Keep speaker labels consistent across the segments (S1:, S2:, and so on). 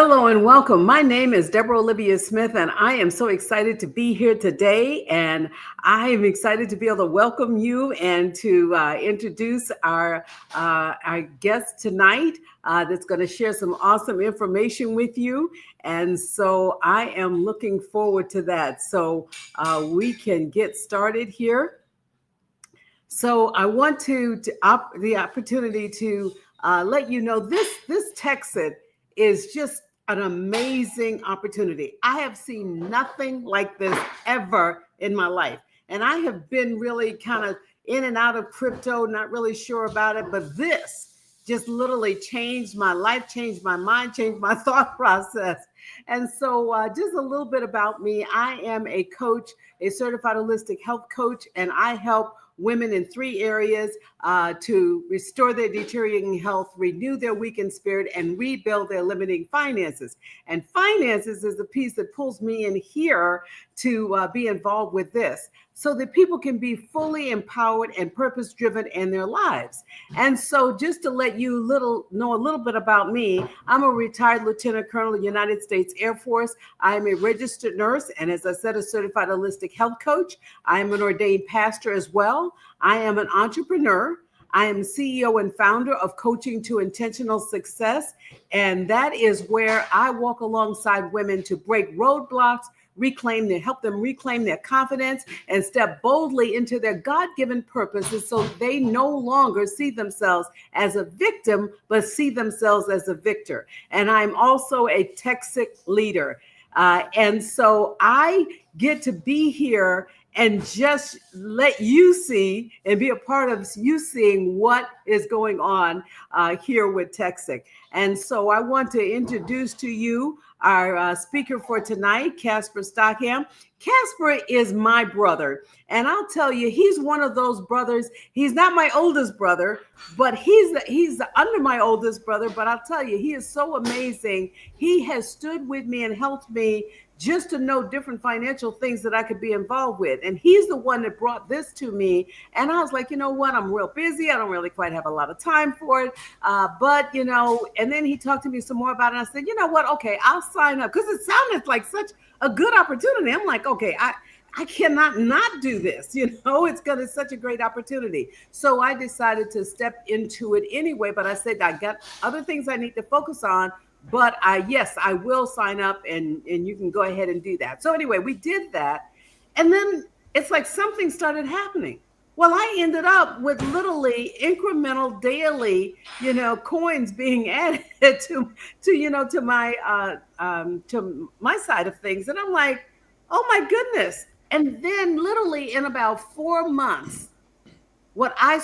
S1: Hello and welcome. My name is Deborah Olivia Smith, and I am so excited to be here today. And I am excited to be able to welcome you and to introduce our guest tonight that's going to share some awesome information with you. And so I am looking forward to that. So we can get started here. So I want the opportunity to let you know this Texit is just an amazing opportunity. I have seen nothing like this ever in my life. And I have been really kind of in and out of crypto, not really sure about it, but this just literally changed my life, changed my mind, changed my thought process. And so just a little bit about me. I am a coach, a certified holistic health coach, and I help women in 3 areas to restore their deteriorating health, renew their weakened spirit, and rebuild their limiting finances. And finances is the piece that pulls me in here to be involved with this, so that people can be fully empowered and purpose-driven in their lives. And so just to let you know a little bit about me, I'm a retired Lieutenant Colonel of the United States Air Force. I'm a registered nurse, and as I said, a certified holistic health coach. I'm an ordained pastor as well. I am an entrepreneur. I am CEO and founder of Coaching to Intentional Success, and that is where I walk alongside women to break roadblocks, help them reclaim their confidence and step boldly into their God-given purposes, so they no longer see themselves as a victim, but see themselves as a victor. And I'm also a Texit leader. And so I get to be here and just let you see and be a part of you seeing what is going on here with Texit. And so I want to introduce to you our speaker for tonight, Casper Stockham. Casper is my brother, and I'll tell you, he's one of those brothers. He's not my oldest brother, but he's under my oldest brother. But I'll tell you, he is so amazing. He has stood with me and helped me just to know different financial things that I could be involved with. And he's the one that brought this to me. And I was like, you know what? I'm real busy. I don't really quite have a lot of time for it. But, and then he talked to me some more about it. And I said, you know what? Okay, I'll sign up, because it sounded like such a good opportunity. I'm like, okay, I cannot not do this. It's such a great opportunity. So I decided to step into it anyway. But I said, I got other things I need to focus on. But yes, I will sign up, and you can go ahead and do that. So anyway, we did that. And then it's like something started happening. Well, I ended up with literally incremental daily, coins being added to my side of things. And I'm like, oh my goodness. And then literally in about 4 months, what I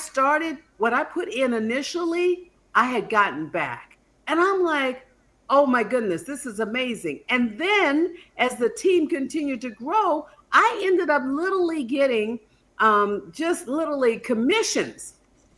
S1: put in initially, I had gotten back. And I'm like, oh my goodness, this is amazing. And then as the team continued to grow, I ended up literally getting just literally commissions.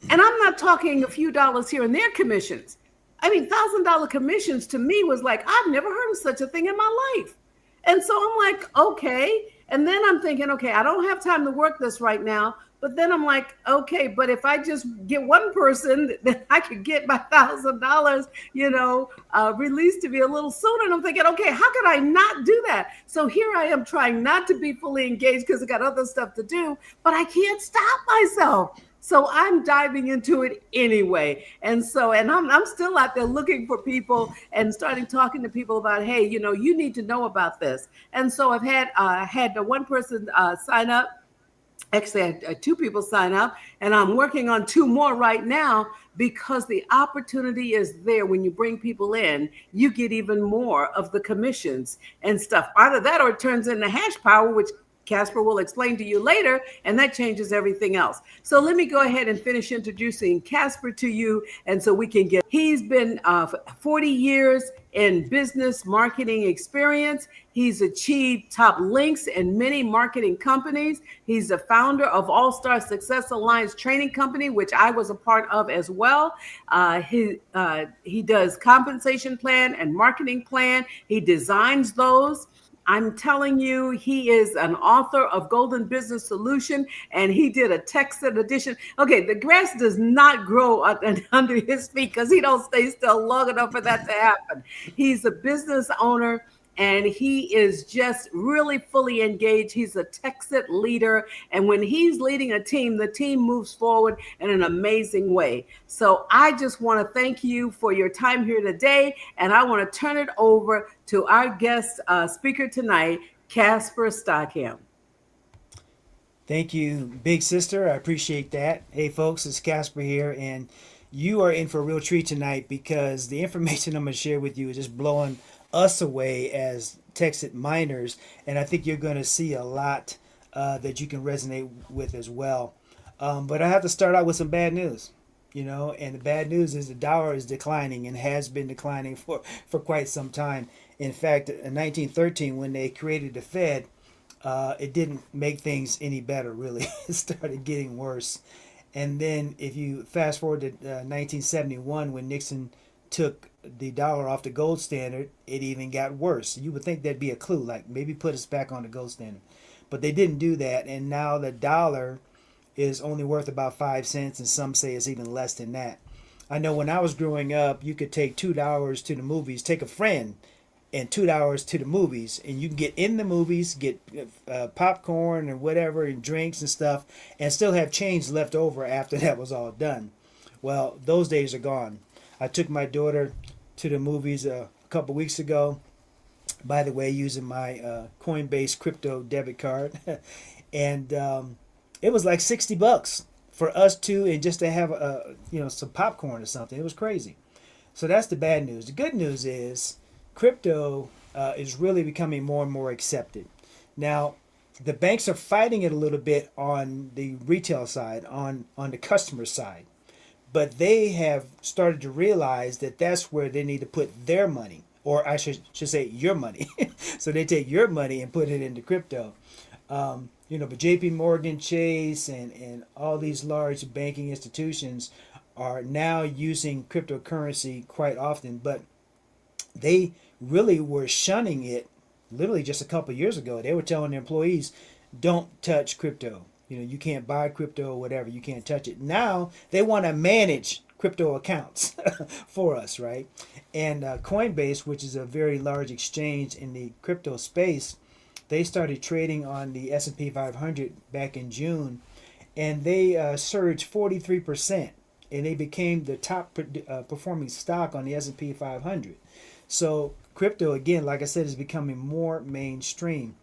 S1: And I'm not talking a few dollars here and there commissions. I mean, $1,000 commissions to me was like, I've never heard of such a thing in my life. And so I'm like, okay. And then I'm thinking, okay, I don't have time to work this right now. But then I'm like, okay, but if I just get one person, then I could get my $1,000, released to me a little sooner. And I'm thinking, okay, how could I not do that? So here I am trying not to be fully engaged because I got other stuff to do, but I can't stop myself. So I'm diving into it anyway. And I'm still out there looking for people and starting talking to people about, hey, you need to know about this. And so I've had the one person sign up. Actually, I had 2 people sign up, and I'm working on 2 more right now, because the opportunity is there. When you bring people in, you get even more of the commissions and stuff. Either that or it turns into hash power, which Casper will explain to you later, and that changes everything else. So let me go ahead and finish introducing Casper to you, and so we can get. He's been 40 years in business marketing experience. He's achieved top links in many marketing companies. He's the founder of AllStars Success Alliance Training Company, which I was a part of as well. He does compensation plan and marketing plan. He designs those. I'm telling you, he is an author of Golden Business Solution, and he did a Texit edition. Okay, the grass does not grow under his feet because he don't stay still long enough for that to happen. He's a business owner, and he is just really fully engaged. He's a Texit leader, and when he's leading a team, the team moves forward in an amazing way. So I just want to thank you for your time here today, and I want to turn it over to our guest speaker tonight, Casper Stockham.
S2: Thank you, big sister. I appreciate that. Hey, folks, it's Casper here, and you are in for a real treat tonight because the information I'm going to share with you is just blowing us away as Texit miners, and I think you're going to see a lot that you can resonate with as well. But I have to start out with some bad news. And the bad news is the dollar is declining and has been declining for quite some time. In fact, in 1913, when they created the Fed, it didn't make things any better, really. It started getting worse. And then if you fast forward to 1971, when Nixon took the dollar off the gold standard, it even got worse. You would think that'd be a clue, like maybe put us back on the gold standard. But they didn't do that, and now the dollar is only worth about 5 cents, and some say it's even less than that. I know when I was growing up, you could take $2 to the movies, take a friend, and $2 to the movies, and you can get in the movies, get popcorn and whatever, and drinks and stuff, and still have change left over after that was all done. Well, those days are gone. I took my daughter to the movies a couple weeks ago, by the way, using my Coinbase crypto debit card, and it was like $60 for us two, and just to have some popcorn or something. It was crazy. So that's the bad news. The good news is crypto is really becoming more and more accepted. Now, the banks are fighting it a little bit on the retail side, on the customer side, but they have started to realize that that's where they need to put their money, or I should say your money. So they take your money and put it into crypto. But JP Morgan, Chase, and all these large banking institutions are now using cryptocurrency quite often, but they really were shunning it literally just a couple of years ago. They were telling their employees, don't touch crypto. You can't buy crypto or whatever. You can't touch it. Now they want to manage crypto accounts for us, right? And Coinbase, which is a very large exchange in the crypto space, they started trading on the S&P 500 back in June, and they surged 43%, and they became the top performing stock on the S&P 500. So crypto, again, like I said, is becoming more mainstream.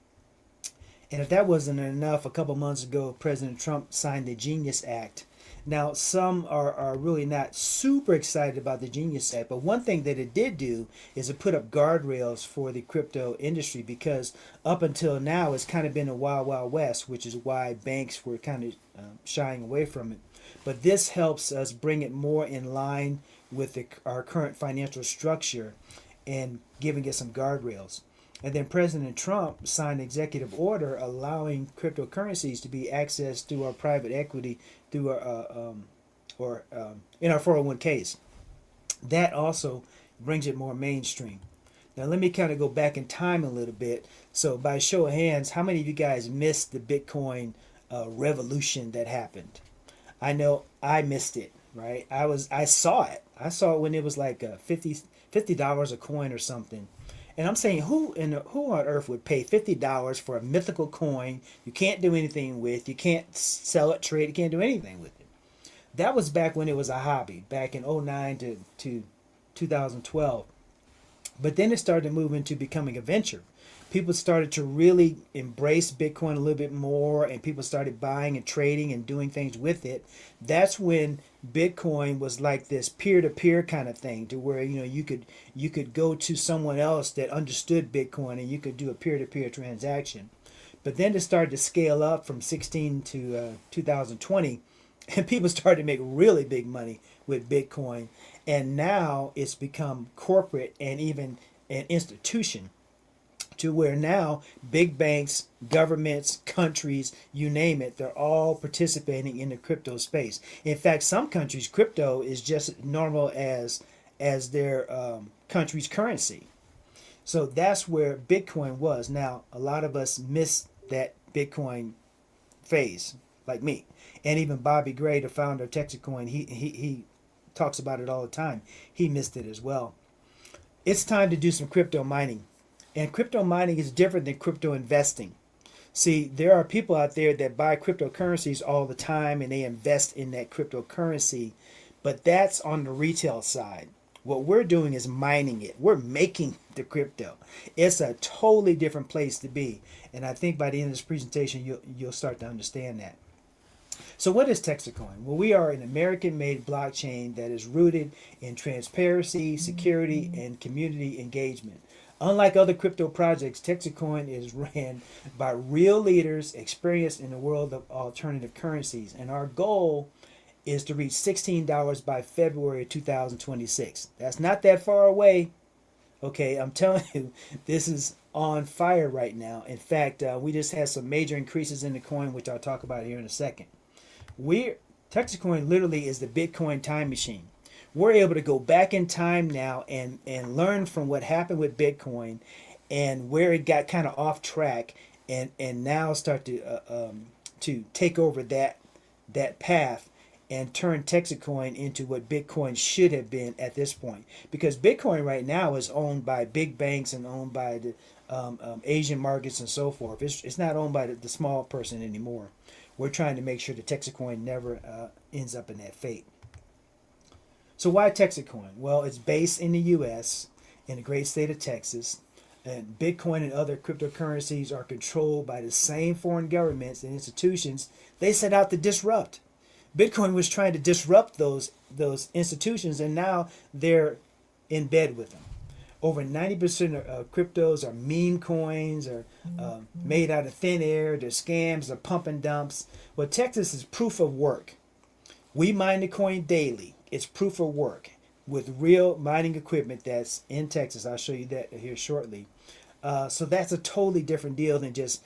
S2: And if that wasn't enough, a couple months ago, President Trump signed the Genius Act. Now, some are really not super excited about the Genius Act, but one thing that it did do is it put up guardrails for the crypto industry, because up until now, it's kind of been a wild, wild west, which is why banks were kind of shying away from it. But this helps us bring it more in line with our current financial structure and giving it some guardrails. And then President Trump signed an executive order allowing cryptocurrencies to be accessed through our private equity, through our in our 401ks. That also brings it more mainstream. Now let me kind of go back in time a little bit. So by show of hands, how many of you guys missed the Bitcoin revolution that happened? I know I missed it, right? I saw it. I saw it when it was like $50 a coin or something. And I'm saying, who on earth would pay $50 for a mythical coin you can't do anything with, you can't sell it, trade, you can't do anything with it? That was back when it was a hobby, back in 09 to 2012. But then it started to move into becoming a venture. People started to really embrace Bitcoin a little bit more, and people started buying and trading and doing things with it. That's when Bitcoin was like this peer-to-peer kind of thing, to where you could go to someone else that understood Bitcoin, and you could do a peer-to-peer transaction. But then it started to scale up from 16 to 2020, and people started to make really big money with Bitcoin. And now it's become corporate and even an institution, to where now big banks, governments, countries, you name it, they're all participating in the crypto space. In fact, some countries, crypto is just normal as their country's currency. So that's where Bitcoin was. Now, a lot of us missed that Bitcoin phase, like me. And even Bobby Gray, the founder of Texas he talks about it all the time. He missed it as well. It's time to do some crypto mining. And crypto mining is different than crypto investing. See, there are people out there that buy cryptocurrencies all the time and they invest in that cryptocurrency, but that's on the retail side. What we're doing is mining it. We're making the crypto. It's a totally different place to be. And I think by the end of this presentation, you'll start to understand that. So what is Texacoin? Well, we are an American-made blockchain that is rooted in transparency, security, and community engagement. Unlike other crypto projects, Texacoin is ran by real leaders experienced in the world of alternative currencies. And our goal is to reach $16 by February 2026. That's not that far away. Okay, I'm telling you, this is on fire right now. In fact, we just had some major increases in the coin, which I'll talk about here in a second. Texacoin literally is the Bitcoin time machine. We're able to go back in time now and learn from what happened with Bitcoin and where it got kind of off track, and now start to take over that path and turn Texacoin into what Bitcoin should have been at this point. Because Bitcoin right now is owned by big banks and owned by the Asian markets and so forth. It's not owned by the small person anymore. We're trying to make sure that Texacoin never ends up in that fate. So why Texacoin? Well, it's based in the U.S., in the great state of Texas. And Bitcoin and other cryptocurrencies are controlled by the same foreign governments and institutions they set out to disrupt. Bitcoin was trying to disrupt those institutions, and now they're in bed with them. Over 90% of cryptos are meme coins, or made out of thin air. They're scams, they're pump and dumps. Well, Texas is proof of work. We mine the coin daily. It's proof of work with real mining equipment that's in Texas. I'll show you that here shortly. So that's a totally different deal than just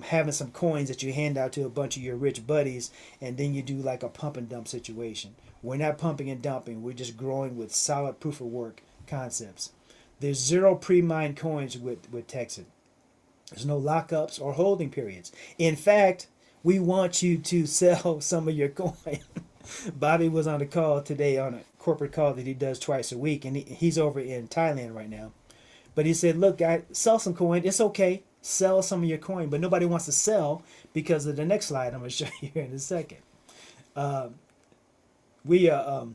S2: having some coins that you hand out to a bunch of your rich buddies and then you do like a pump and dump situation. We're not pumping and dumping. We're just growing with solid proof of work concepts. There's zero pre-mined coins with Texas. There's no lockups or holding periods. In fact, we want you to sell some of your coin. Bobby was on a call today, on a corporate call that he does twice a week, and he's over in Thailand right now. But he said, look, guys, sell some coin. It's okay. Sell some of your coin. But nobody wants to sell because of the next slide I'm going to show you here in a second. We have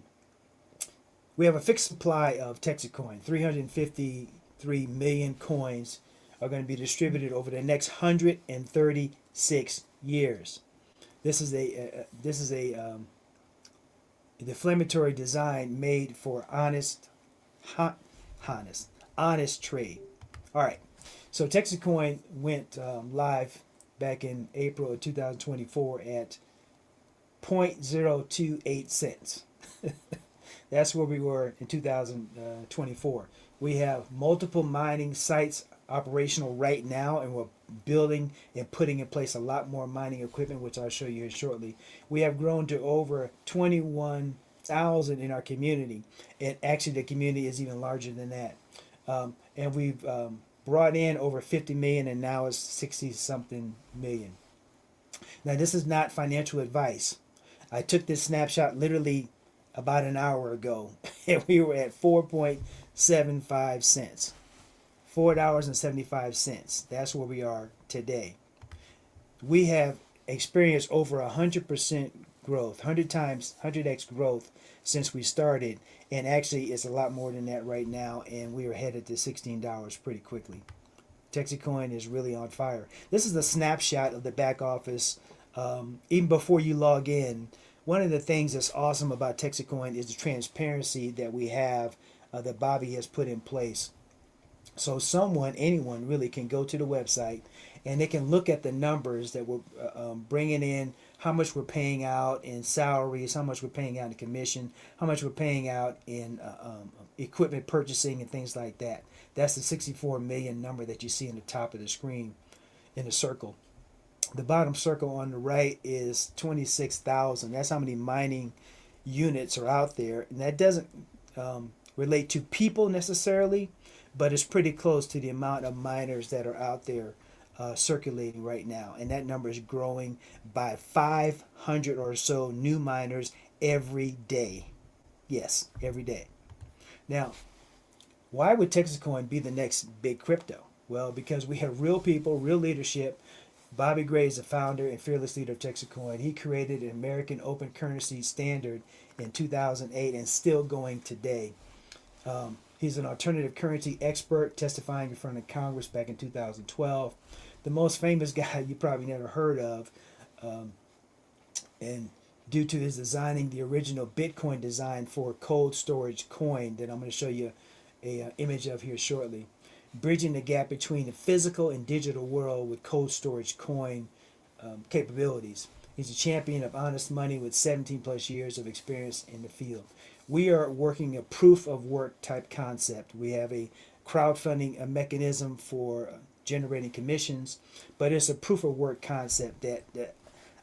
S2: a fixed supply of Texacoin. 353 million coins are going to be distributed over the next 136 years. This is a deflammatory design made for honest trade. All right. So Texacoin went live back in April of 2024 at 0.028 cents. That's where we were in 2024. We have multiple mining sites operational right now, and we're building and putting in place a lot more mining equipment, which I'll show you here shortly. We have grown to over 21,000 in our community, and actually the community is even larger than that. And we've brought in over 50 million, and now it's 60 something million. Now, this is not financial advice. I took this snapshot literally about an hour ago, and we were at 4.75 cents. $4.75. That's where we are today. We have experienced over 100% growth, 100x growth since we started, and actually it's a lot more than that right now, and we are headed to $16 pretty quickly. Texacoin is really on fire. This is a snapshot of the back office. Even before you log in, one of the things that's awesome about Texacoin is the transparency that we have, that Bobby has put in place. So anyone really can go to the website and they can look at the numbers that we're bringing in, how much we're paying out in salaries, how much we're paying out in commission, how much we're paying out in equipment purchasing and things like that. That's the 64 million number that you see in the top of the screen in the circle. The bottom circle on the right is 26,000. That's how many mining units are out there. And that doesn't relate to people necessarily, but it's pretty close to the amount of miners that are out there circulating right now. And that number is growing by 500 or so new miners every day. Yes, every day. Now, why would Texas Coin be the next big crypto? Well, because we have real people, real leadership. Bobby Gray is the founder and fearless leader of Texas Coin. He created an American open currency standard in 2008 and still going today. He's an alternative currency expert testifying in front of Congress back in 2012. The most famous guy you probably never heard of, and due to his designing the original Bitcoin design for cold storage coin that I'm going to show you a image of here shortly, bridging the gap between the physical and digital world with cold storage coin capabilities. He's a champion of honest money with 17 plus years of experience in the field. We are working a proof of work type concept. We have a crowdfunding a mechanism for generating commissions, but it's a proof of work concept that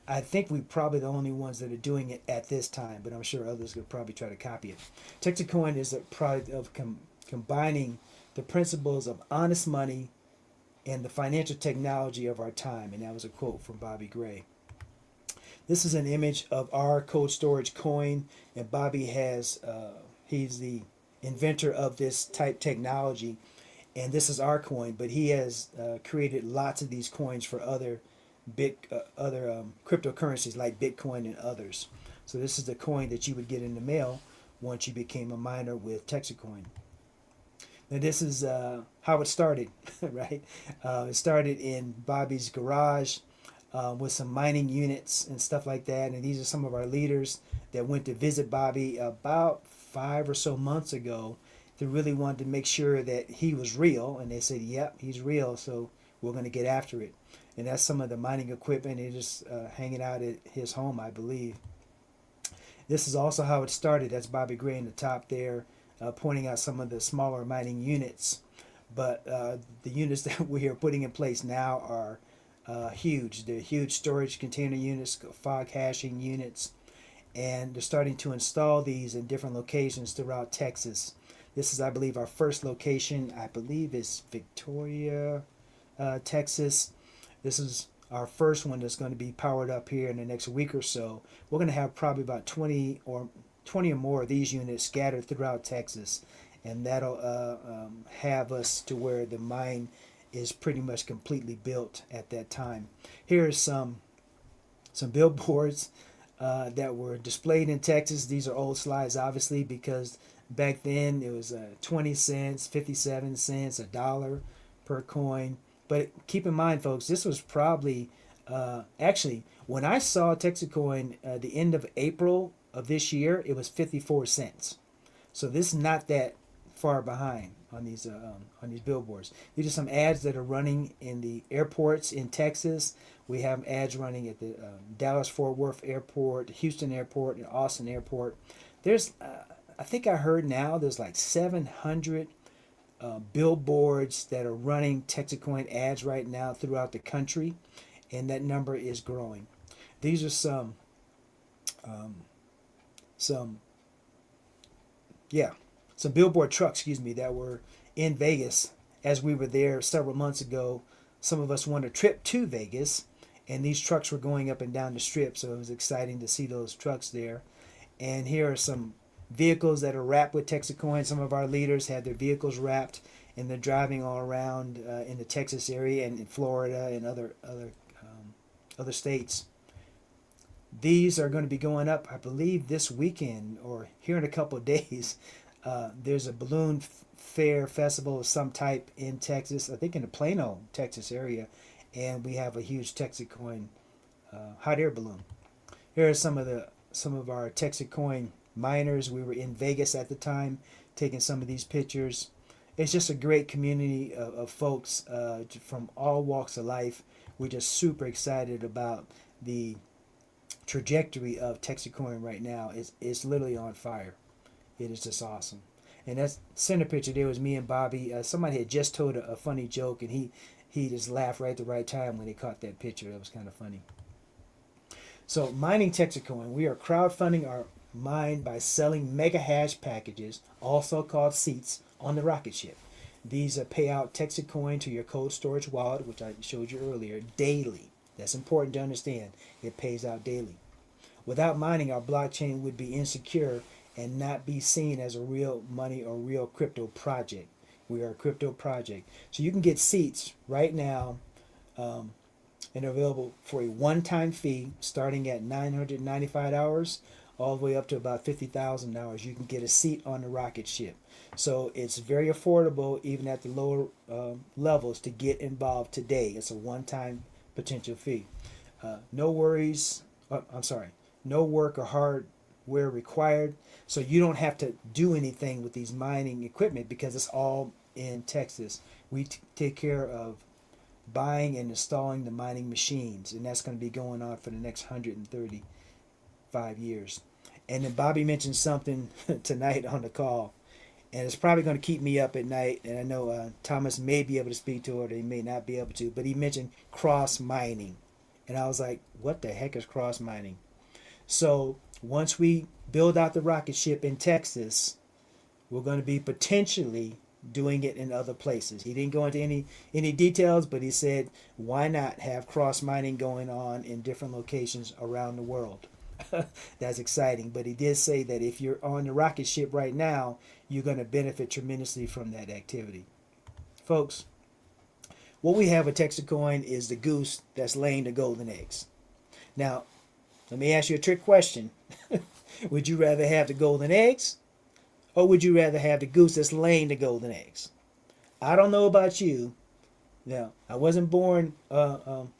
S2: I think we're probably the only ones that are doing it at this time, but I'm sure others could probably try to copy it. Texas Coin is a product of combining the principles of honest money and the financial technology of our time, and that was a quote from Bobby Gray. This is an image of our cold storage coin, and Bobby has, he's the inventor of this type technology, and this is our coin, but he has created lots of these coins for other cryptocurrencies like Bitcoin and others. So this is the coin that you would get in the mail once you became a miner with Texas Coin. Now this is how it started, right? It started in Bobby's garage with some mining units and stuff like that. And these are some of our leaders that went to visit Bobby about 5 or so months ago. They really wanted to make sure that he was real. And they said, yep, he's real. So we're going to get after it. And that's some of the mining equipment. They're just hanging out at his home, I believe. This is also how it started. That's Bobby Gray in the top there, pointing out some of the smaller mining units. But the units that we are putting in place now are huge. They're huge storage container units, fog hashing units, and they're starting to install these in different locations throughout Texas. This is, I believe, our first location. I believe is Victoria, Texas. This is our first one that's going to be powered up here in the next week or so. We're going to have probably about 20 or more of these units scattered throughout Texas, and that'll have us to where the mine is pretty much completely built at that time. Here are some billboards that were displayed in Texas. These are old slides, obviously, because back then it was 20 cents, 57 cents, $1 per coin. But keep in mind, folks, this was probably actually when I saw Texas Coin the end of April of this year, it was 54 cents. So this is not that far behind on these billboards. These are some ads that are running in the airports in Texas. We have ads running at the Dallas-Fort Worth Airport, Houston Airport, and Austin Airport. There's, I think I heard now there's like 700 billboards that are running Texas Coin ads right now throughout the country, and that number is growing. These are some billboard trucks, that were in Vegas as we were there several months ago. Some of us won a trip to Vegas, and these trucks were going up and down the strip, so it was exciting to see those trucks there. And here are some vehicles that are wrapped with Texas Coin. Some of our leaders had their vehicles wrapped, and they're driving all around in the Texas area and in Florida and other states. These are going to be going up, I believe, this weekend or here in a couple of days. There's a balloon fair festival of some type in Texas, I think in the Plano, Texas area, and we have a huge Texas Coin hot air balloon. Here are some of our Texas Coin miners. We were in Vegas at the time taking some of these pictures. It's just a great community of folks from all walks of life. We're just super excited about the trajectory of Texas Coin right now. It's literally on fire. It is just awesome. And that center picture there was me and Bobby. Somebody had just told a funny joke, and he just laughed right at the right time when he caught that picture. That was kind of funny. So mining Texas Coin, we are crowdfunding our mine by selling mega hash packages, also called seats, on the rocket ship. These pay out Texit coin to your cold storage wallet, which I showed you earlier, daily. That's important to understand. It pays out daily. Without mining, our blockchain would be insecure and not be seen as a real money or real crypto project. We are a crypto project. So you can get seats right now, and available for a one-time fee starting at $995 all the way up to about $50,000. You can get a seat on the rocket ship. So it's very affordable even at the lower levels to get involved today. It's a one-time potential fee. No worries. I'm sorry. No work or hardware required. So you don't have to do anything with these mining equipment because it's all in Texas. We take care of buying and installing the mining machines, and that's going to be going on for the next 135 years. And then Bobby mentioned something tonight on the call, and it's probably going to keep me up at night. And I know Thomas may be able to speak to it, or he may not be able to, but he mentioned cross mining, and I was like, what the heck is cross mining? So once we build out the rocket ship in Texas, we're going to be potentially doing it in other places. He didn't go into any details, but he said, why not have cross mining going on in different locations around the world? That's exciting. But he did say that if you're on the rocket ship right now, you're going to benefit tremendously from that activity. Folks, what we have with Texit Coin is the goose that's laying the golden eggs. Now, let me ask you a trick question. Would you rather have the golden eggs, or would you rather have the goose that's laying the golden eggs? I don't know about you. Now, I wasn't born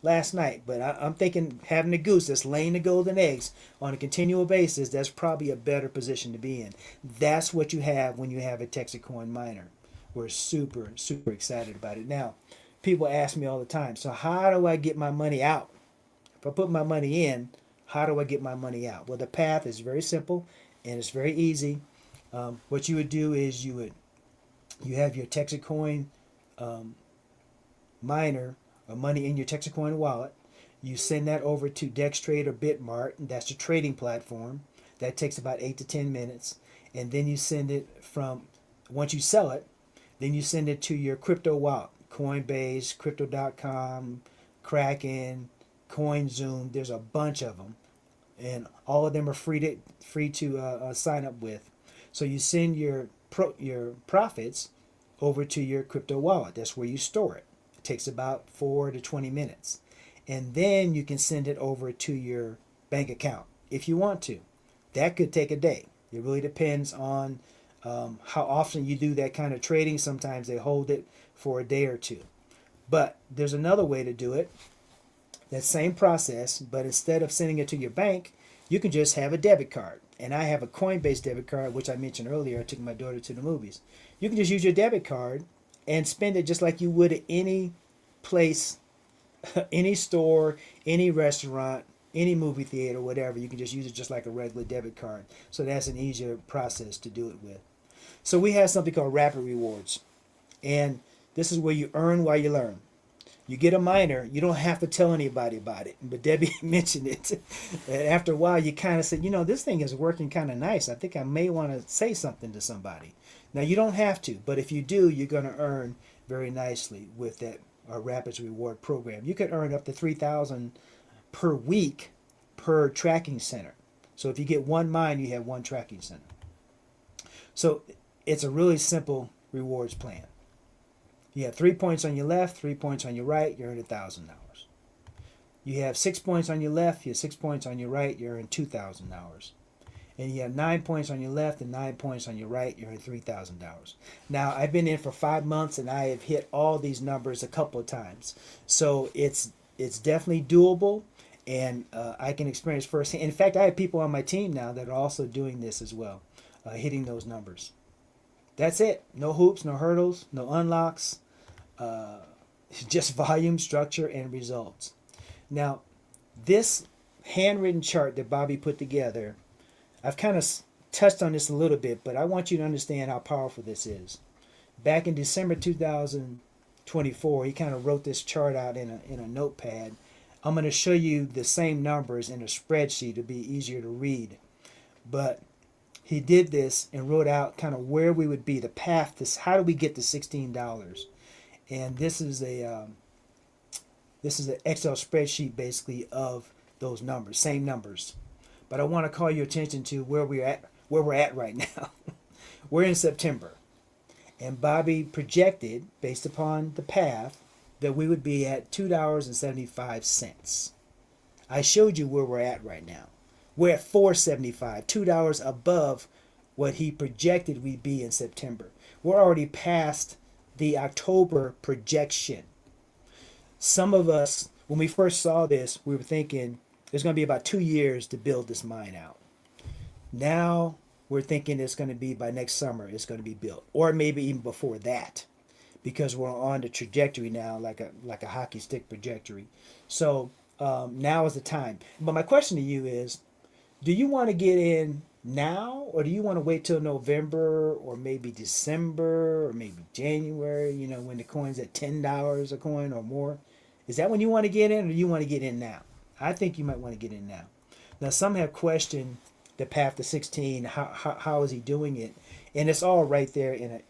S2: last night, but I'm thinking having the goose that's laying the golden eggs on a continual basis, that's probably a better position to be in. That's what you have when you have a Texit coin miner. We're super, super excited about it. Now, people ask me all the time, so how do I get my money out? If I put my money in, how do I get my money out? Well, the path is very simple and it's very easy. What you would do is you have your Texit coin miner or money in your Texit coin wallet. You send that over to Dextrade or Bitmart, and that's the trading platform. That takes about 8 to 10 minutes. And then you send it once you sell it, then you send it to your crypto wallet. Coinbase, Crypto.com, Kraken, CoinZoom. There's a bunch of them. And all of them are free to sign up with. So you send your profits over to your crypto wallet. That's where you store it. It takes about 4 to 20 minutes. And then you can send it over to your bank account if you want to. That could take a day. It really depends on how often you do that kind of trading. Sometimes they hold it for a day or two. But there's another way to do it. That same process, but instead of sending it to your bank, you can just have a debit card. And I have a Coinbase debit card, which I mentioned earlier. I took my daughter to the movies. You can just use your debit card and spend it just like you would at any place, any store, any restaurant, any movie theater, whatever. You can just use it just like a regular debit card. So that's an easier process to do it with. So we have something called Rapid Rewards. And this is where you earn while you learn. You get a miner, you don't have to tell anybody about it. But Debbie mentioned it. And after a while, you kind of said, this thing is working kind of nice. I think I may want to say something to somebody. Now, you don't have to, but if you do, you're going to earn very nicely with that Rapids Reward program. You could earn up to $3,000 per week per tracking center. So if you get one mine, you have one tracking center. So it's a really simple rewards plan. You have 3 points on your left, 3 points on your right, you earn $1,000. You have 6 points on your left, you have 6 points on your right, you earn $2,000. And you have 9 points on your left and 9 points on your right, you earn $3,000. Now, I've been in for 5 months and I have hit all these numbers a couple of times. So it's definitely doable, and I can experience firsthand. In fact, I have people on my team now that are also doing this as well, hitting those numbers. That's it. No hoops, no hurdles, no unlocks. Just volume, structure, and results. Now, this handwritten chart that Bobby put together, I've kind of touched on this a little bit, but I want you to understand how powerful this is. Back in December 2024, he kind of wrote this chart out in a notepad. I'm going to show you the same numbers in a spreadsheet to be easier to read. But he did this and wrote out kind of where we would be, the path to how do we get to $16. And this is an Excel spreadsheet basically of those numbers, same numbers. But I want to call your attention to where we're at right now. We're in September, and Bobby projected, based upon the path, that we would be at $2.75. I showed you where we're at right now. We're at $4.75, $2 above what he projected we'd be in September. We're already past the October projection. Some of us, when we first saw this, we were thinking there's going to be about 2 years to build this mine out. Now we're thinking it's going to be by next summer it's going to be built, or maybe even before that, because we're on the trajectory now, like a hockey stick trajectory. So now is the time. But my question to you is, do you want to get in now, or do you want to wait till November, or maybe December, or maybe January, when the coin's at $10 a coin or more? Is that when you want to get in, or do you want to get in now? I think you might want to get in now. Now, some have questioned the path to 16. How is he doing it? And it's all right there in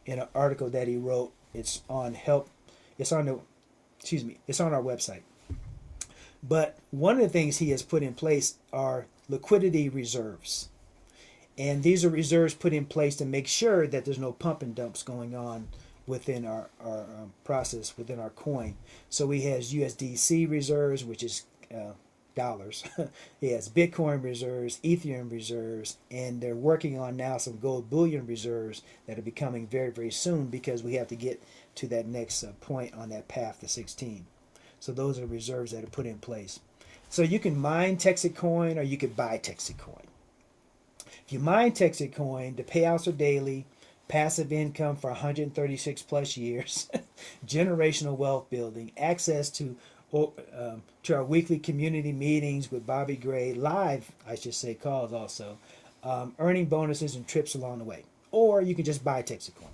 S2: an article that he wrote. It's on help. It's on our website. But one of the things he has put in place are liquidity reserves. And these are reserves put in place to make sure that there's no pump and dumps going on within our process, within our coin. So he has USDC reserves, which is dollars. He has Bitcoin reserves, Ethereum reserves, and they're working on now some gold bullion reserves that are becoming very, very soon, because we have to get to that next point on that path to 16. So those are reserves that are put in place. So you can mine Texit coin, or you could buy Texit coin. If you mine Texit coin, the payouts are daily, passive income for 136 plus years, generational wealth building, access to our weekly community meetings with Bobby Gray, live, calls also, earning bonuses and trips along the way. Or you can just buy Texit coin.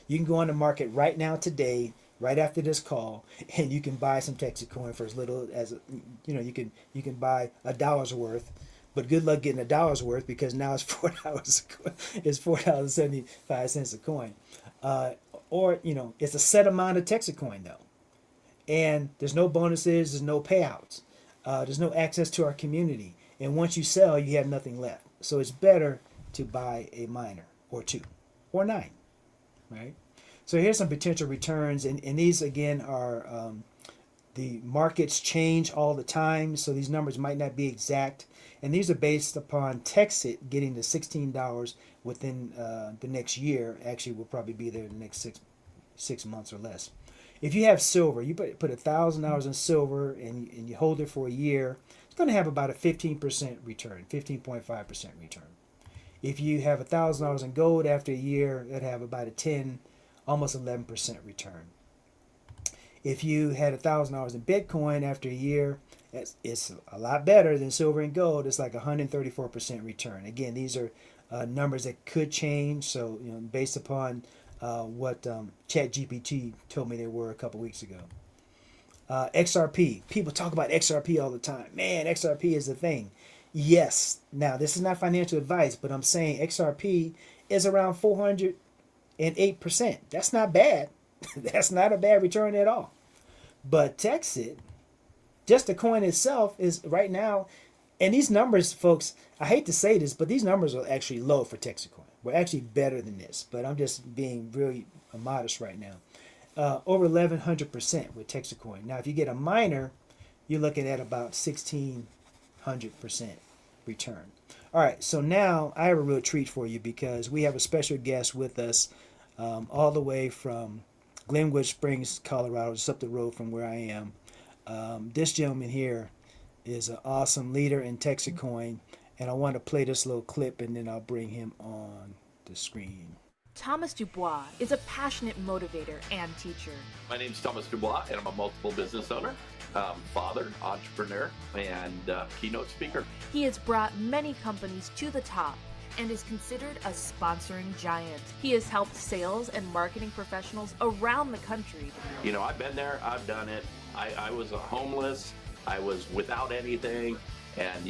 S2: You can go on the market right now today, right after this call, and you can buy some Texit coin for as little as you can buy $1 worth. But good luck getting $1 worth, because now it's $4. It's $4.75 a coin. Or it's a set amount of Texit coin though, and there's no bonuses, there's no payouts, there's no access to our community, and once you sell, you have nothing left. So it's better to buy a miner, or 2 or 9, right? So here's some potential returns, and these again are the markets change all the time, so these numbers might not be exact. And these are based upon Texit getting to $16 within the next year. Actually, we'll probably be there in the next six months or less. If you have silver, you put $1,000 in silver and you hold it for a year, it's going to have about a 15% return, 15.5% return. If you have $1,000 in gold after a year, that'd have about a 10, almost 11% return. If you had $1,000 in Bitcoin after a year, it's a lot better than silver and gold. It's like 134% return. Again, these are numbers that could change. So, based upon what ChatGPT told me they were a couple weeks ago. XRP. People talk about XRP all the time. Man, XRP is the thing. Yes. Now, this is not financial advice, but I'm saying XRP is around 408%. That's not bad. That's not a bad return at all. But Texit, just the coin itself, is right now, and these numbers, folks, I hate to say this, but these numbers are actually low for Texit coin. We're actually better than this, but I'm just being really modest right now. Over 1,100% with Texit coin. Now, if you get a miner, you're looking at about 1,600% return. All right, so now I have a real treat for you, because we have a special guest with us all the way from Glenwood Springs, Colorado, just up the road from where I am. This gentleman here is an awesome leader in Texit coin, and I want to play this little clip, and then I'll bring him on the screen.
S3: Thomas Dubois is a passionate motivator and teacher.
S4: My name's Thomas Dubois, and I'm a multiple business owner, father, entrepreneur, and keynote speaker.
S3: He has brought many companies to the top and is considered a sponsoring giant. He has helped sales and marketing professionals around the country.
S4: I've been there, I've done it. I was homeless, I was without anything, and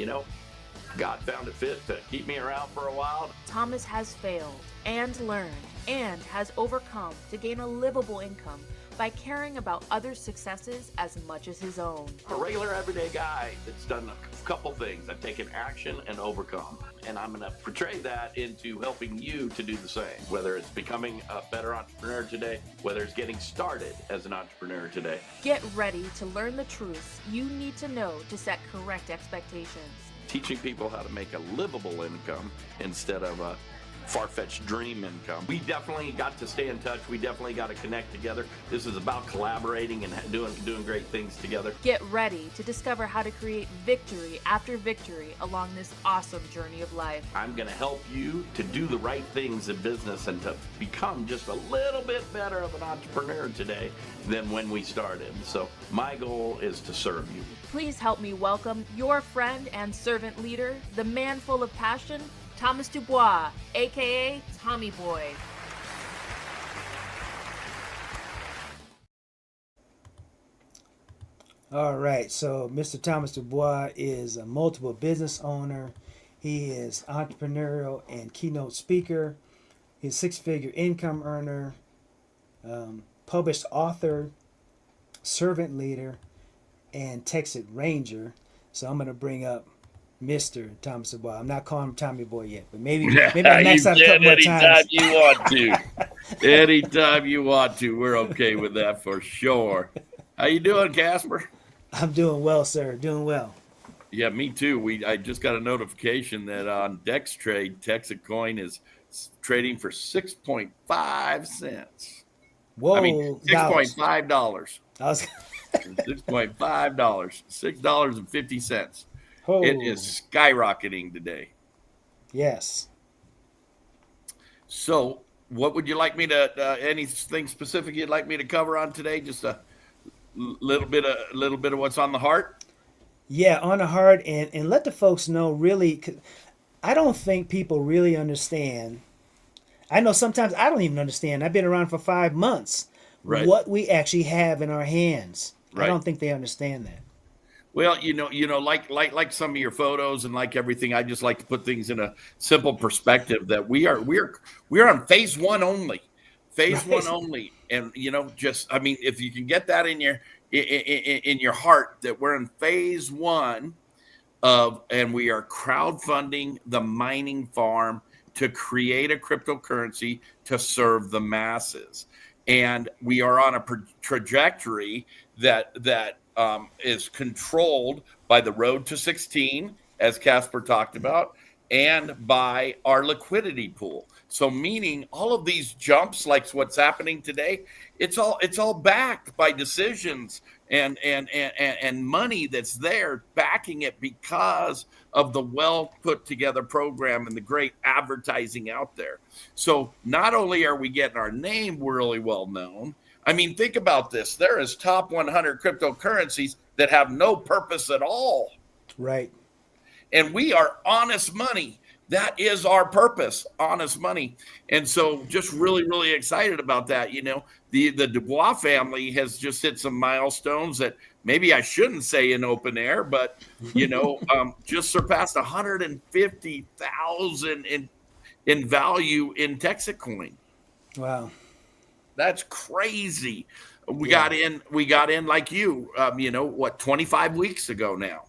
S4: God found it fit to keep me around for a while.
S3: Thomas has failed and learned and has overcome to gain a livable income by caring about others' successes as much as his own.
S4: I'm a regular everyday guy that's done a couple things. I've taken action and overcome. And I'm going to portray that into helping you to do the same, whether it's becoming a better entrepreneur today, whether it's getting started as an entrepreneur today.
S3: Get ready to learn the truths you need to know to set correct expectations.
S4: Teaching people how to make a livable income instead of a far-fetched dream income. We definitely got to stay in touch. We definitely got to connect together. This is about collaborating and doing great things together.
S3: Get ready to discover how to create victory after victory along this awesome journey of life.
S4: I'm going to help you to do the right things in business and to become just a little bit better of an entrepreneur today than when we started. So my goal is to serve you.
S3: Please help me welcome your friend and servant leader, the man full of passion, Thomas Dubois, aka Tommy Boy.
S2: All right, so Mr. Thomas Dubois is a multiple business owner. He is entrepreneurial and keynote speaker. He's a six-figure income earner, published author, servant leader, and Texit Ranger. So I'm going to bring up Mr. Thomas Dubois. I'm not calling him Tommy Boy yet, but maybe next time a couple more times.
S5: Anytime you want to. Anytime you want to. We're okay with that for sure. How you doing, Casper?
S2: I'm doing well, sir. Doing well.
S5: Yeah, me too. I just got a notification that on Dex Trade, Texit coin is trading for 6.5 cents.
S2: Whoa,
S5: I mean, $6.5.
S2: I was
S5: $6.5. $6.50.
S2: Oh.
S5: It is skyrocketing today.
S2: Yes.
S5: So, what would you like me to? Anything specific you'd like me to cover on today? Just a little bit of what's on the heart.
S2: Yeah, on the heart, and let the folks know. Really, I don't think people really understand. I know sometimes I don't even understand. I've been around for 5 months.
S5: Right.
S2: What we actually have in our hands.
S5: Right.
S2: I don't think they understand that.
S5: Well, like some of your photos and like everything, I just like to put things in a simple perspective that we are on phase one only, one only. And, if you can get that in your heart that we're in phase one and we are crowdfunding the mining farm to create a cryptocurrency to serve the masses. And we are on a trajectory that is controlled by the road to 16, as Casper talked about, and by our liquidity pool. So meaning all of these jumps, like what's happening today, it's all backed by decisions and money that's there backing it because of the well put together program and the great advertising out there. So not only are we getting our name really well known, I mean, think about this. There is top 100 cryptocurrencies that have no purpose at all.
S2: Right.
S5: And we are honest money. That is our purpose, honest money. And so just really, really excited about that. The Dubois family has just hit some milestones that maybe I shouldn't say in open air, but, just surpassed 150,000 in value in Texit coin.
S2: Wow.
S5: That's crazy. We got in like you, 25 weeks ago now,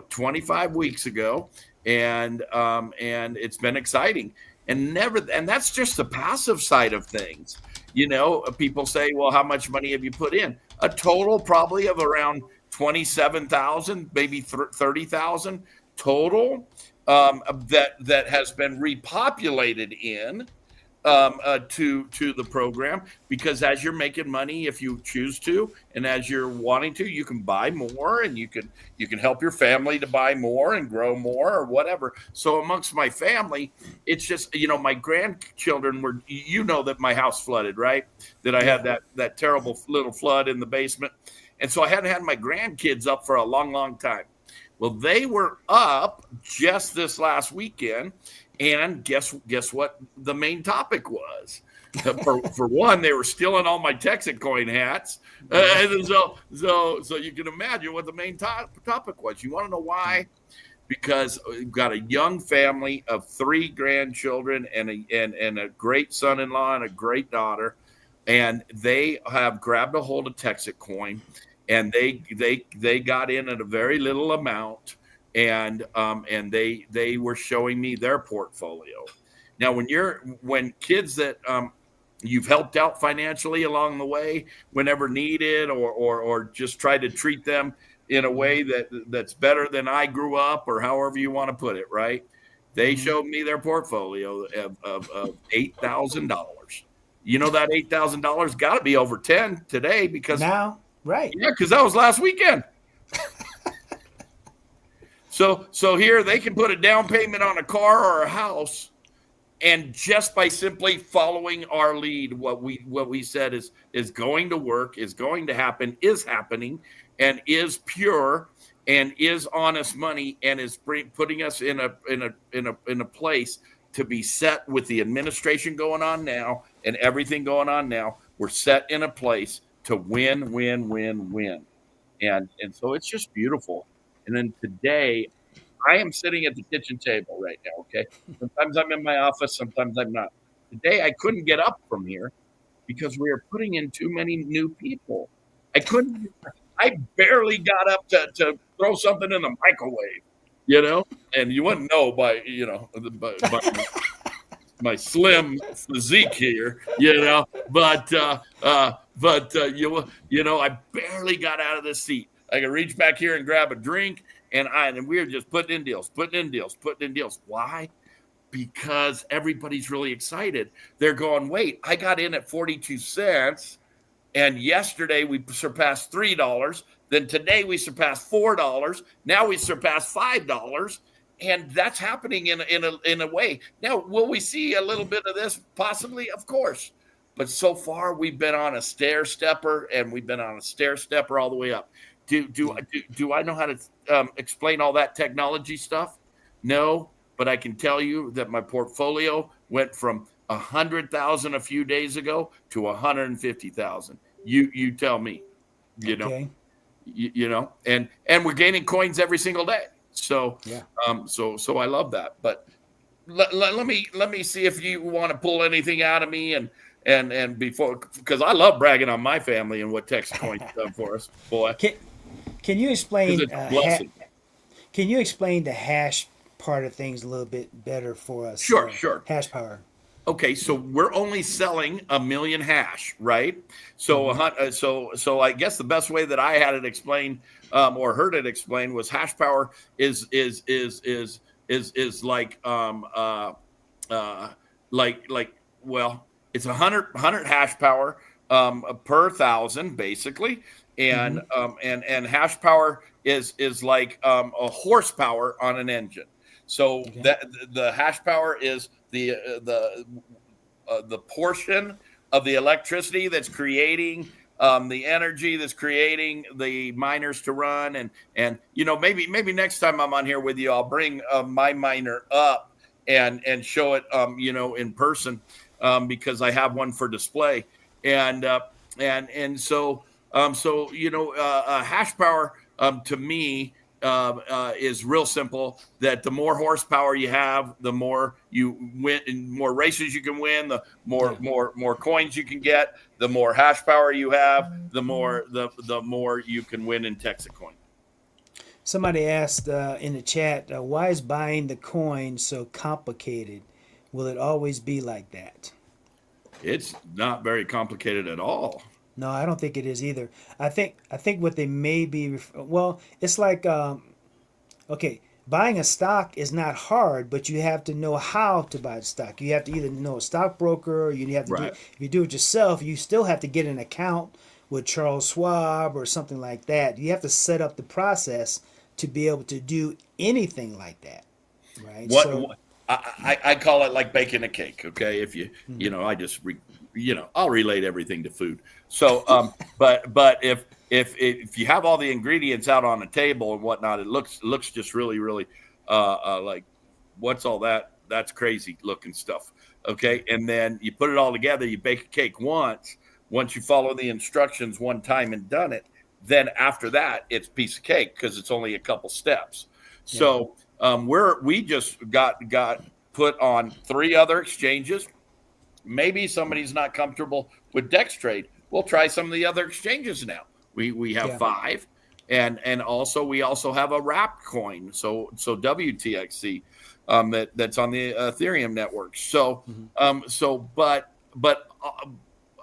S5: 25 weeks ago. And it's been exciting and that's just the passive side of things. People say, well, how much money have you put in? A total probably of around 27,000, maybe 30,000 total, that has been repopulated in, to the program, because as you're making money, if you choose to, and as you're wanting to, you can buy more, and you can help your family to buy more and grow more or whatever. So amongst my family, it's just, my grandchildren were, that my house flooded, right? That I had that terrible little flood in the basement. And so I hadn't had my grandkids up for a long, long time. Well, they were up just this last weekend. And guess what the main topic was? For one, they were stealing all my Texit coin hats. And so you can imagine what the main topic was. You want to know why? because we've got a young family of 3 grandchildren and a great son-in-law and a great daughter, and they have grabbed a hold of Texit coin, and they got in at a very little amount, and they were showing me their portfolio. Now, when kids that you've helped out financially along the way, whenever needed, or just try to treat them in a way that's better than I grew up, or however you want to put it, right? They showed me their portfolio of $8,000. You know, that $8,000 got to be over 10 today because
S2: now, right?
S5: Yeah, because that was last weekend. So here they can put a down payment on a car or a house, and just by simply following our lead, what we said is going to work, is going to happen, is happening, and is pure, and is honest money, and is putting us in a place to be set with the administration going on now and everything going on now. We're set in a place to win, and so it's just beautiful. And then today, I am sitting at the kitchen table right now, okay? Sometimes I'm in my office, sometimes I'm not. Today, I couldn't get up from here because we are putting in too many new people. I barely got up to throw something in the microwave, you know? And you wouldn't know by my slim physique here, you know? But you know, I barely got out of the seat. I could reach back here and grab a drink, and we were just putting in deals. Why? Because everybody's really excited. They're going, wait, I got in at 42 cents, and yesterday we surpassed $3. Then today we surpassed $4. Now we surpassed $5, and that's happening in a way. Now, will we see a little bit of this? Possibly, of course. But so far, we've been on a stair stepper, and we've been on a stair stepper all the way up. Do I know how to explain all that technology stuff? No, but I can tell you that my portfolio went from 100,000 a few days ago to 150,000. You tell me, you know,
S2: Okay.
S5: you know, and we're gaining coins every single day. So
S2: Yeah.
S5: So I love that. But let me see if you want to pull anything out of me and before, because I love bragging on my family and what Texit Coin's done for us, boy.
S2: Can you explain?
S5: It's a blessing.
S2: Can you explain the hash part of things a little bit better for us?
S5: Sure.
S2: Hash power.
S5: Okay, so we're only selling 1 million hash, right? So, so I guess the best way that I had it explained or heard it explained was hash power is like well, it's 100 hash power per 1,000 basically, and hash power is like a horsepower on an engine. So that the hash power is the portion of the electricity that's creating the energy that's creating the miners to run, and you know, maybe next time I'm on here with you, I'll bring my miner up and show it you know, in person, because I have one for display, and so you know, hash power to me is real simple, that the more horsepower you have, the more you win, more races you can win, the more coins you can get, the more hash power you have, the more you can win in Texit Coin.
S2: Somebody asked in the chat, why is buying the coin so complicated? Will it always be like that?
S5: It's not very complicated at all.
S2: No, I don't think it is either. I think what they may be, well, it's like, okay, buying a stock is not hard, but you have to know how to buy the stock. You have to either know a stockbroker, or you have to if you do it yourself, you still have to get an account with Charles Schwab or something like that. You have to set up the process to be able to do anything like that, right?
S5: I call it like baking a cake. Okay, if you you know, I just I'll relate everything to food. So but if you have all the ingredients out on the table and whatnot, it looks just really like, what's all that? That's crazy looking stuff. Okay, and then you put it all together. You bake a cake once you follow the instructions one time and done it. Then after that, it's a piece of cake because it's only a couple steps. So We just got put on 3 other exchanges. Maybe somebody's not comfortable with Dex Trade. We'll try some of the other exchanges now. We have 5, and also we also have a wrapped coin. So WTXC that's on the Ethereum network. So but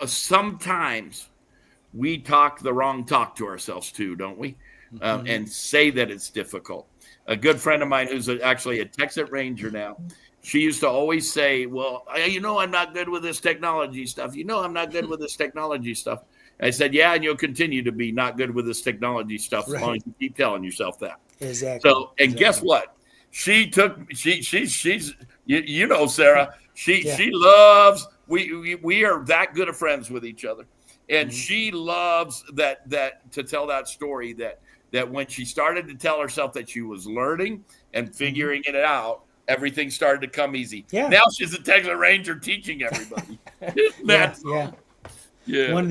S5: sometimes we talk the wrong talk to ourselves too, don't we? And say that it's difficult. A good friend of mine who's actually a Texit Ranger now, she used to always say, well, I'm not good with this technology stuff. I'm not good with this technology stuff. And I said, yeah, and you'll continue to be not good with this technology stuff as long as you keep telling yourself that.
S2: Exactly.
S5: So, guess what? She's Sarah, she loves, we are that good of friends with each other. And she loves that to tell that story that when she started to tell herself that she was learning and figuring it out, everything started to come easy. Yeah. Now she's a Texas Ranger teaching everybody. Isn't that
S2: yeah. One of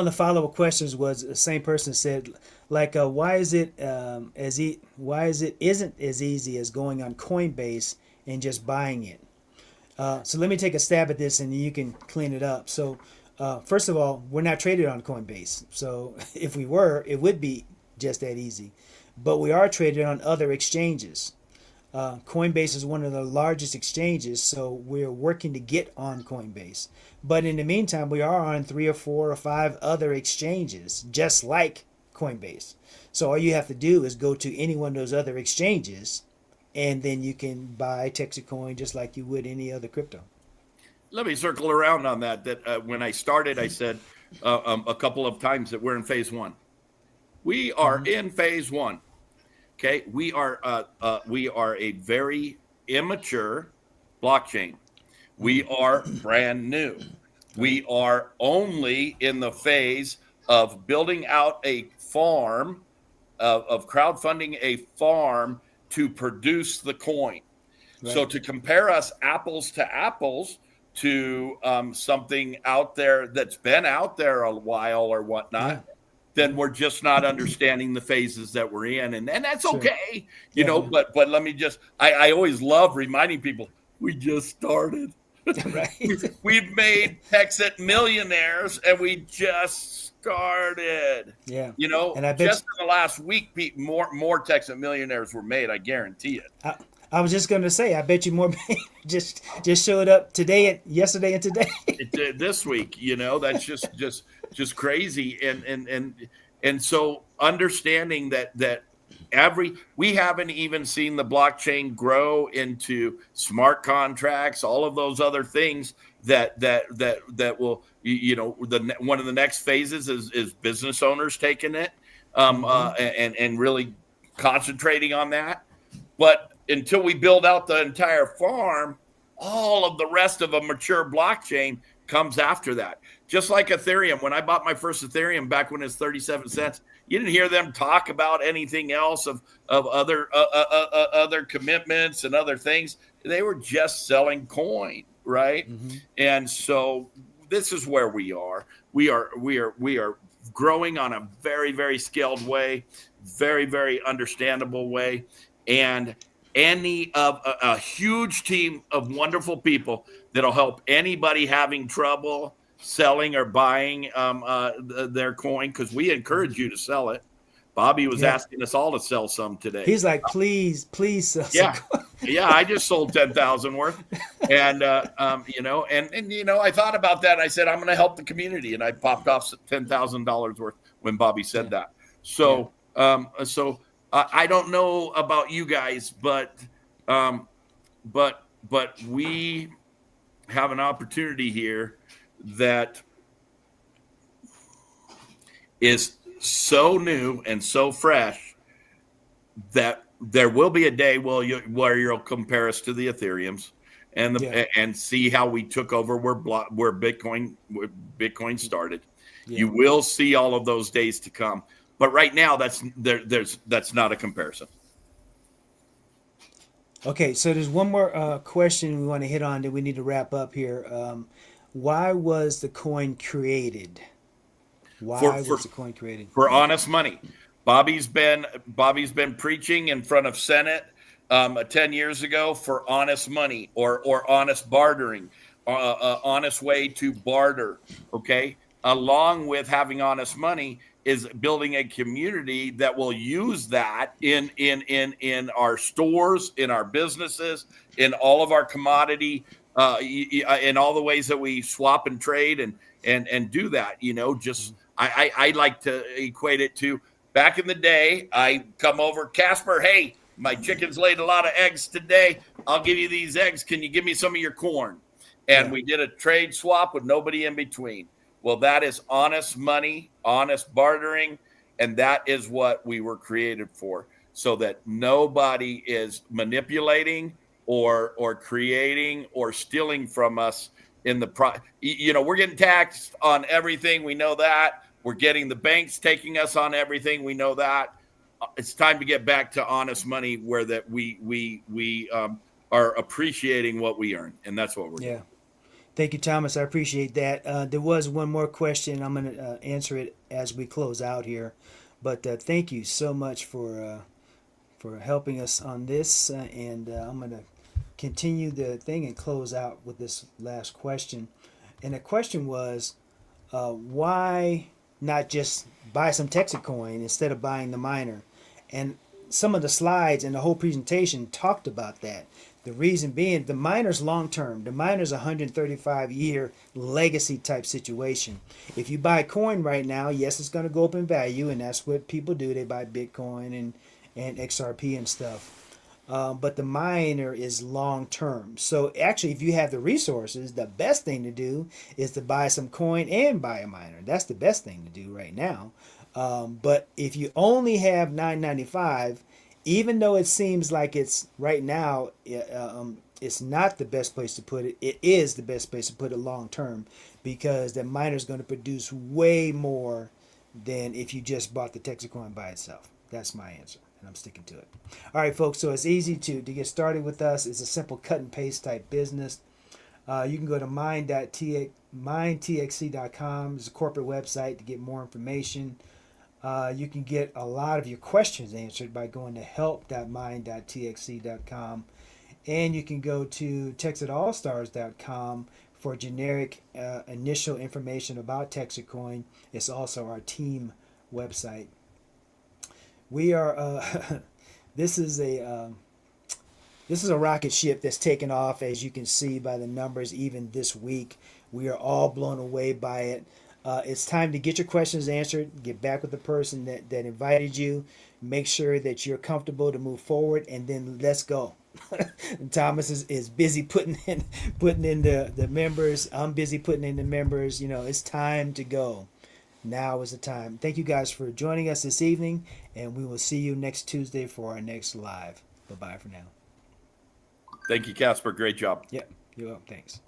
S2: the follow-up questions was the same person said, like, why is it isn't as easy as going on Coinbase and just buying it? So let me take a stab at this, and you can clean it up. So first of all, we're not traded on Coinbase. So if we were, it would be just that easy. But we are traded on other exchanges. Coinbase is one of the largest exchanges, so we're working to get on Coinbase. But in the meantime, we are on 3 or 4 or 5 other exchanges, just like Coinbase. So all you have to do is go to any one of those other exchanges, and then you can buy Texit coin just like you would any other crypto.
S5: Let me circle around on that. When I started, I said a couple of times that we're in phase 1. We are in phase 1. Okay, we are a very immature blockchain. We are brand new. We are only in the phase of building out a farm, of crowdfunding a farm to produce the coin. Right. So to compare us apples to apples to something out there that's been out there a while or whatnot, then we're just not understanding the phases that we're in. And that's okay, you know, but let me just, I always love reminding people, we just started. Right. We've made Texit millionaires and we just started. Yeah. You know, and I bet just in the last week, more Texit millionaires were made. I guarantee it.
S2: I was just going to say, I bet you more just showed up yesterday and today.
S5: This week, you know, that's just crazy. And so understanding that we haven't even seen the blockchain grow into smart contracts, all of those other things that will, you know, one of the next phases is business owners taking it and really concentrating on that. But until we build out the entire farm, all of the rest of a mature blockchain comes after that. Just like Ethereum. When I bought my first Ethereum back when it was 37 cents, you didn't hear them talk about anything else of other commitments and other things. They were just selling coin, right? Mm-hmm. And so this is where we are. We are growing on a very, very scaled way, very, very understandable way. And a huge team of wonderful people that'll help anybody having trouble selling or buying their coin, because we encourage you to sell it. Bobby was asking us all to sell some today.
S2: He's like, please sell some.
S5: Yeah, I just sold 10,000 worth, and you know, and you know, I thought about that. And I said I'm going to help the community, and I popped off $10,000 worth when Bobby said that. So I don't know about you guys, but we have an opportunity here that is so new and so fresh that there will be a day where you'll compare us to the Ethereums and see how we took over where Bitcoin started. Yeah. You will see all of those days to come. But right now, that's not a comparison.
S2: Okay, so there's one more question we want to hit on that we need to wrap up here. Why was the coin created? Why was the coin created?
S5: For honest money. Bobby's been preaching in front of Senate 10 years ago for honest money or honest bartering, honest way to barter. Okay. Along with having honest money is building a community that will use that in our stores, in our businesses, in all of our commodity, in all the ways that we swap and trade and do that. Just I like to equate it to back in the day. I come over, Casper, hey, my chickens laid a lot of eggs today. I'll give you these eggs. Can you give me some of your corn? And we did a trade swap with nobody in between. Well, that is honest money, honest bartering, and that is what we were created for, so that nobody is manipulating or creating or stealing from us in the we're getting taxed on everything. We know that. We're getting the banks taking us on everything. We know that. It's time to get back to honest money, where that we are appreciating what we earn, and that's what we're doing.
S2: Thank you, Thomas. I appreciate that. There was one more question. I'm going to answer it as we close out here. But thank you so much for helping us on this. And I'm going to continue the thing and close out with this last question. And the question was, why not just buy some Texit coin instead of buying the miner? And some of the slides and the whole presentation talked about that. The reason being, the miner's long term. The miner's a 135-year legacy type situation. If you buy coin right now, yes, it's going to go up in value, and that's what people do. They buy Bitcoin and XRP and stuff. But the miner is long term. So actually, if you have the resources, the best thing to do is to buy some coin and buy a miner. That's the best thing to do right now. But if you only have $9.95, even though it seems like it's right now, it's not the best place to put it. It is the best place to put it long term, because the miner is going to produce way more than if you just bought the Texit coin by itself. That's my answer, and I'm sticking to it. All right, folks. So it's easy to get started with us. It's a simple cut and paste type business. You can go to mindtxc.com. It's a corporate website to get more information. You can get a lot of your questions answered by going to help.mind.txc.com, and you can go to texitallstars.com for generic initial information about Texit Coin. It's also our team website. We are this is a rocket ship that's taken off, as you can see by the numbers. Even this week, we are all blown away by it. It's time to get your questions answered, get back with the person that invited you, make sure that you're comfortable to move forward, and then let's go. Thomas is busy putting in the members. I'm busy putting in the members. It's time to go. Now is the time. Thank you guys for joining us this evening, and we will see you next Tuesday for our next live. Bye-bye for now.
S5: Thank you, Casper. Great job.
S2: Yep. You're welcome. Thanks.